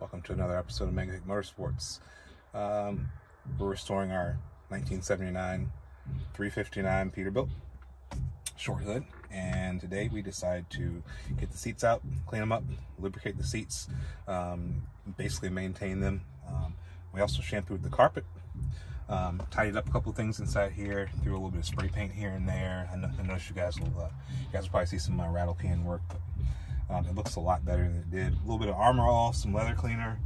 Welcome to another episode of Magnetic Motorsports. We're restoring our 1979 359 Peterbilt short hood, and today we decided to get the seats out, clean them up, lubricate the seats, basically maintain them. We also shampooed the carpet, tidied up a couple things inside here, threw a little bit of spray paint here and there. I noticed you guys will probably see some of my rattle can work, but it looks a lot better than it did. A little bit of armor off, some leather cleaner,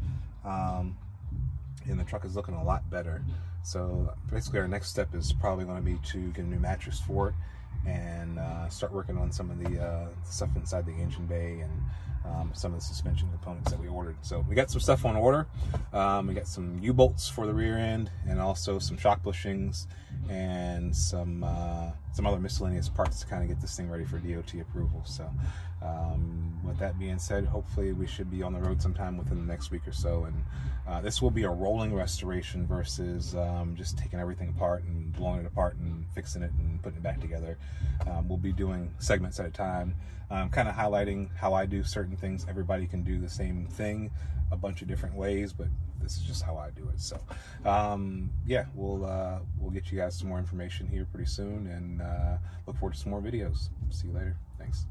and the truck is looking a lot better. So basically our next step is probably going to be to get a new mattress for it and start working on some of the stuff inside the engine bay and some of the suspension components that we ordered. So we got some stuff on order. We got some U-bolts for the rear end, and also some shock bushings and some other miscellaneous parts to kind of get this thing ready for DOT approval. So with that being said, hopefully we should be on the road sometime within the next week or so, and this will be a rolling restoration versus just taking everything apart and blowing it apart and fixing it and putting it back together. We'll be doing segments at a time, kind of highlighting how I do certain things. Everybody can do the same thing a bunch of different ways, but this is just how I do it. So yeah, we'll get you guys some more information here pretty soon, and look forward to some more videos. See you later. Thanks.